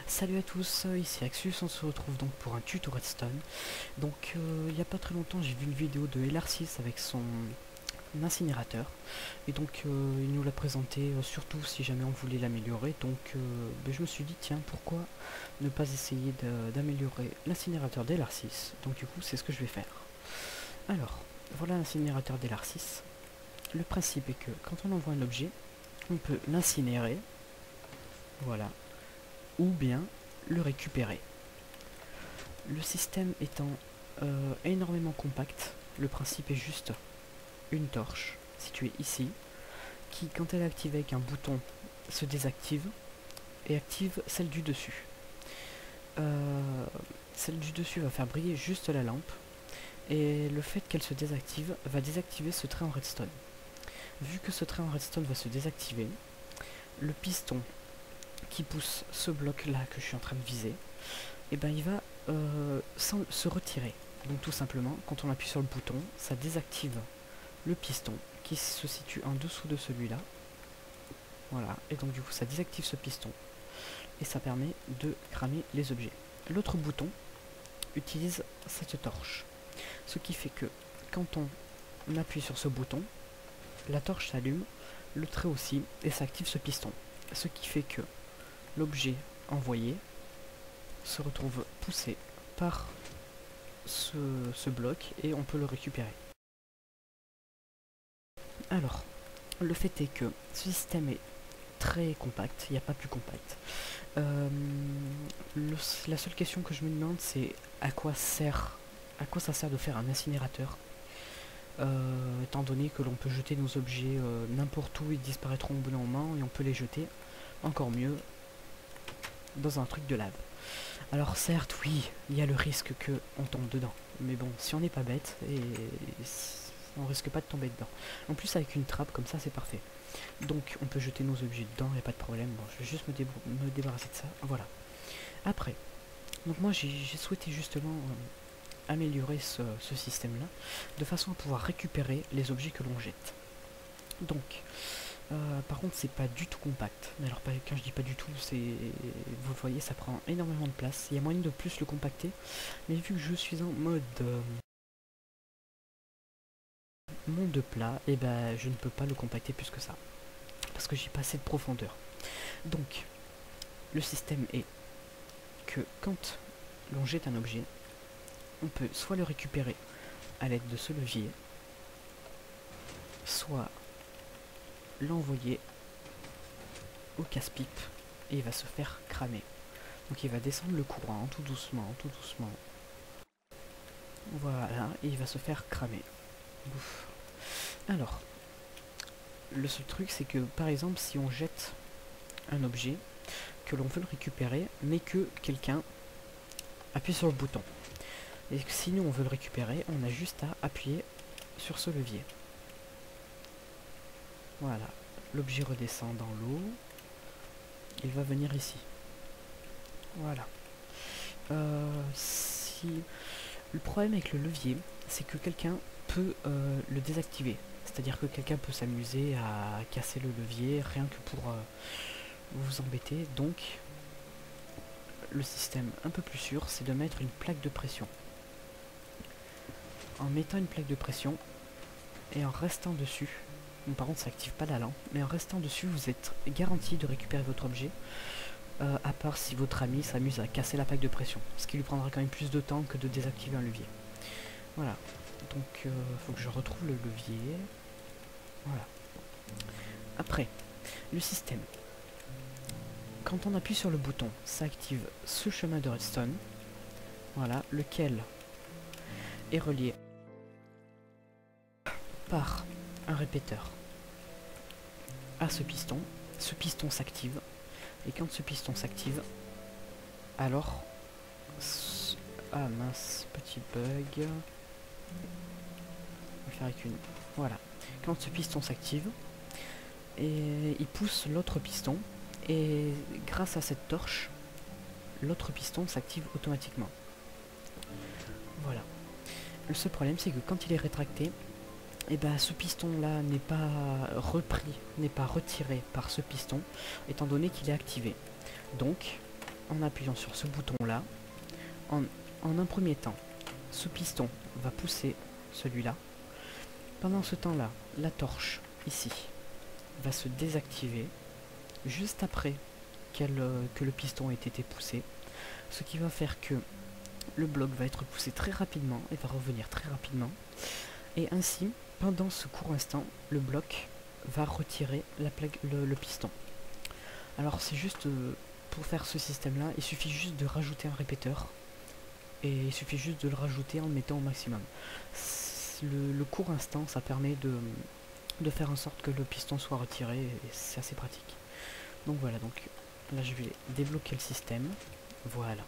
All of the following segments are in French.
Salut à tous, ici Axus, on se retrouve donc pour un tuto Redstone. Donc il n'y a pas très longtemps j'ai vu une vidéo de LR6 avec son incinérateur. Et donc il nous l'a présenté surtout si jamais on voulait l'améliorer. Donc je me suis dit tiens pourquoi ne pas essayer d'améliorer l'incinérateur d'LR6. Donc du coup c'est ce que je vais faire. Alors voilà l'incinérateur d'LR6. Le principe est que quand on envoie un objet, on peut l'incinérer. Voilà. Ou bien le récupérer. Le système étant énormément compact, le principe est juste une torche située ici, qui quand elle est activée avec un bouton se désactive et active celle du dessus. Celle du dessus va faire briller juste la lampe et le fait qu'elle se désactive va désactiver ce trait en redstone. Vu que ce trait en redstone va se désactiver, le piston qui pousse ce bloc là que je suis en train de viser, et ben il va se retirer. Donc tout simplement quand on appuie sur le bouton, ça désactive le piston qui se situe en dessous de celui-là. Voilà, et donc du coup ça désactive ce piston et ça permet de cramer les objets. L'autre bouton utilise cette torche, ce qui fait que quand on appuie sur ce bouton, la torche s'allume, le trait aussi, et ça active ce piston, ce qui fait que l'objet envoyé se retrouve poussé par ce bloc et on peut le récupérer. Alors, le fait est que ce système est très compact, il n'y a pas plus compact. La seule question que je me demande c'est à quoi ça sert de faire un incinérateur, étant donné que l'on peut jeter nos objets n'importe où, ils disparaîtront au bout d'un moment et on peut les jeter encore mieux dans un truc de lave. Alors certes oui, il y a le risque que on tombe dedans, mais bon, si on n'est pas bête, et on risque pas de tomber dedans. En plus avec une trappe comme ça c'est parfait. Donc on peut jeter nos objets dedans, il n'y a pas de problème. Bon, je vais juste me débarrasser de ça, voilà. Après, donc moi j'ai souhaité justement améliorer ce système là, de façon à pouvoir récupérer les objets que l'on jette. Donc par contre c'est pas du tout compact, mais alors quand je dis pas du tout, c'est, vous voyez, ça prend énormément de place, il y a moyen de plus le compacter, mais vu que je suis en mode monde plat, et ben je ne peux pas le compacter plus que ça, parce que j'ai pas assez de profondeur. Donc le système est que quand l'on jette un objet, on peut soit le récupérer à l'aide de ce levier, soit l'envoyer au casse-pipe et il va se faire cramer. Donc il va descendre le courant tout doucement, tout doucement. Voilà, et il va se faire cramer. Ouf. Alors, le seul truc c'est que par exemple si on jette un objet, que l'on veut le récupérer, mais que quelqu'un appuie sur le bouton. Et que si nous on veut le récupérer, on a juste à appuyer sur ce levier. Voilà, l'objet redescend dans l'eau, il va venir ici. Voilà. Le problème avec le levier, c'est que quelqu'un peut le désactiver. C'est-à-dire que quelqu'un peut s'amuser à casser le levier rien que pour vous embêter. Donc, le système un peu plus sûr, c'est de mettre une plaque de pression. En mettant une plaque de pression et en restant dessus, bon, par contre ça active pas la lampe, mais en restant dessus vous êtes garanti de récupérer votre objet, à part si votre ami s'amuse à casser la plaque de pression, ce qui lui prendra quand même plus de temps que de désactiver un levier. Voilà, donc faut que je retrouve le levier. Voilà. Après, le système. Quand on appuie sur le bouton, ça active ce chemin de redstone, voilà, lequel est relié par un répéteur à ce piston. Ce piston s'active, et quand ce piston s'active, alors... Ah mince, petit bug. On va faire avec une... Voilà. Quand ce piston s'active, et il pousse l'autre piston, et grâce à cette torche, l'autre piston s'active automatiquement. Voilà. Le seul problème c'est que quand il est rétracté, et ben ce piston là n'est pas repris, n'est pas retiré par ce piston, étant donné qu'il est activé. Donc, en appuyant sur ce bouton là, en un premier temps, ce piston va pousser celui-là. Pendant ce temps là, la torche ici va se désactiver juste après que le piston ait été poussé, ce qui va faire que le bloc va être poussé très rapidement et va revenir très rapidement, et ainsi pendant ce court instant le bloc va retirer le piston. Alors c'est juste pour faire ce système là, il suffit juste de rajouter un répéteur, et il suffit juste de le rajouter en le mettant au maximum. Le court instant, ça permet de faire en sorte que le piston soit retiré, et c'est assez pratique. Donc voilà, donc là je vais débloquer le système, voilà.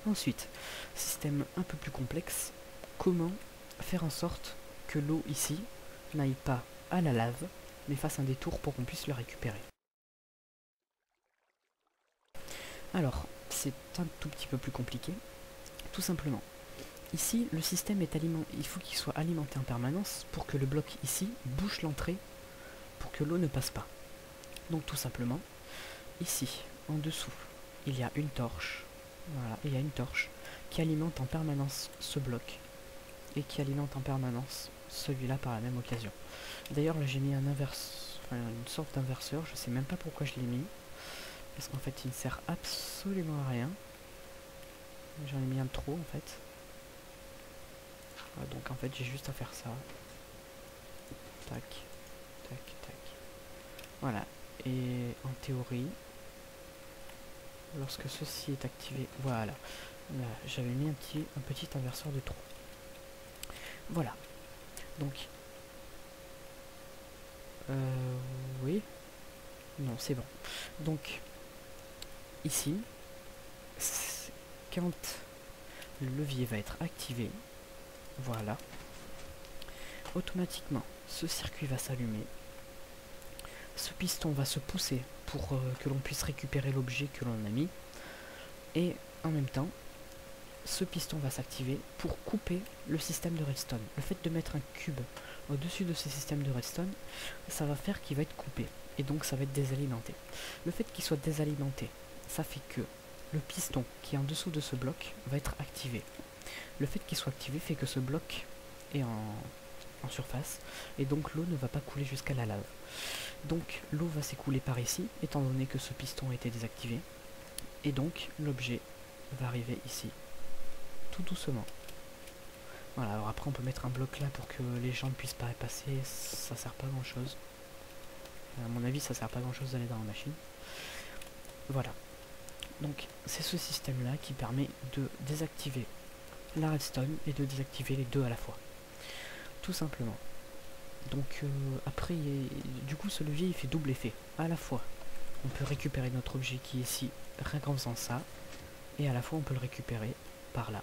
Ensuite, système un peu plus complexe, comment faire en sorte que l'eau ici n'aille pas à la lave, mais fasse un détour pour qu'on puisse le récupérer. Alors, c'est un tout petit peu plus compliqué, tout simplement. Ici, le système est alimenté, il faut qu'il soit alimenté en permanence pour que le bloc ici bouche l'entrée pour que l'eau ne passe pas. Donc tout simplement, ici, en dessous, il y a une torche. Voilà, il y a une torche qui alimente en permanence ce bloc et qui alimente en permanence celui-là par la même occasion. D'ailleurs, là j'ai mis une sorte d'inverseur, je sais même pas pourquoi je l'ai mis, parce qu'en fait il ne sert absolument à rien. J'en ai mis un de trop en fait. Voilà, donc en fait j'ai juste à faire ça. Tac, tac, tac. Voilà, et en théorie, lorsque ceci est activé, voilà, là j'avais mis un petit inverseur de trop. Voilà, donc oui, non c'est bon. Donc ici, quand le levier va être activé, voilà, automatiquement ce circuit va s'allumer, ce piston va se pousser pour que l'on puisse récupérer l'objet que l'on a mis, et en même temps ce piston va s'activer pour couper le système de redstone. Le fait de mettre un cube au-dessus de ce système de redstone, ça va faire qu'il va être coupé, et donc ça va être désalimenté. Le fait qu'il soit désalimenté, ça fait que le piston qui est en dessous de ce bloc va être activé. Le fait qu'il soit activé fait que ce bloc est en surface, et donc l'eau ne va pas couler jusqu'à la lave. Donc l'eau va s'écouler par ici, étant donné que ce piston a été désactivé, et donc l'objet va arriver ici, tout doucement. Voilà, alors après on peut mettre un bloc là pour que les gens ne puissent pas y passer, ça sert pas grand chose. À mon avis ça sert pas grand chose d'aller dans la machine. Voilà. Donc c'est ce système là qui permet de désactiver la redstone et de désactiver les deux à la fois. Tout simplement. Donc après, du coup ce levier il fait double effet. À la fois on peut récupérer notre objet qui est ici rien qu'en faisant ça, et à la fois on peut le récupérer par là.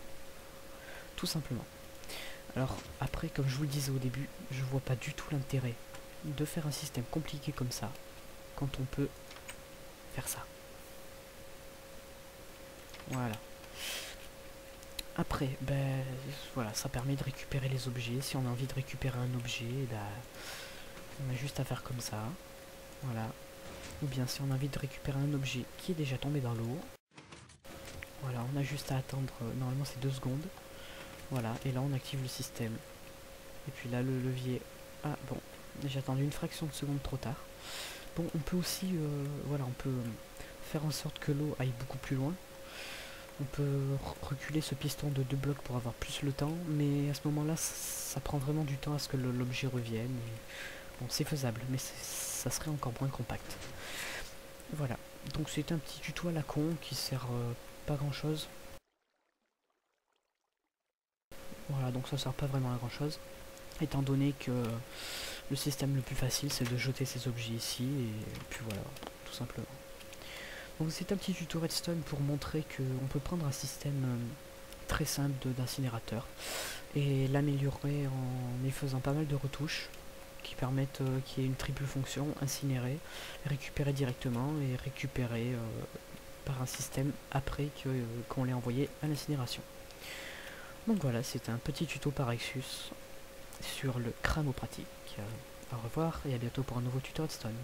Tout simplement. Alors après, comme je vous le disais au début, je vois pas du tout l'intérêt de faire un système compliqué comme ça quand on peut faire ça. Voilà. Après, ben voilà, ça permet de récupérer les objets. Si on a envie de récupérer un objet, ben, on a juste à faire comme ça. Voilà. Ou bien si on a envie de récupérer un objet qui est déjà tombé dans l'eau, voilà, on a juste à attendre, normalement c'est 2 secondes. Voilà, et là on active le système. Et puis là le levier... Ah bon, j'ai attendu une fraction de seconde trop tard. Bon, on peut aussi, voilà, on peut faire en sorte que l'eau aille beaucoup plus loin. On peut reculer ce piston de 2 blocs pour avoir plus le temps, mais à ce moment-là, ça prend vraiment du temps à ce que l'objet revienne. Et bon, c'est faisable, mais ça serait encore moins compact. Voilà, donc c'est un petit tuto à la con qui sert pas grand-chose. Voilà, donc ça sert pas vraiment à grand-chose, étant donné que le système le plus facile, c'est de jeter ces objets ici, et puis voilà, tout simplement. Donc c'est un petit tuto redstone pour montrer qu'on peut prendre un système très simple d'incinérateur et l'améliorer en y faisant pas mal de retouches qui permettent qu'il y ait une triple fonction, incinérer, récupérer directement et récupérer par un système après qu'on l'ait envoyé à l'incinération. Donc voilà, c'était un petit tuto par Exus sur le crâne pratique. Au revoir et à bientôt pour un nouveau tuto Redstone.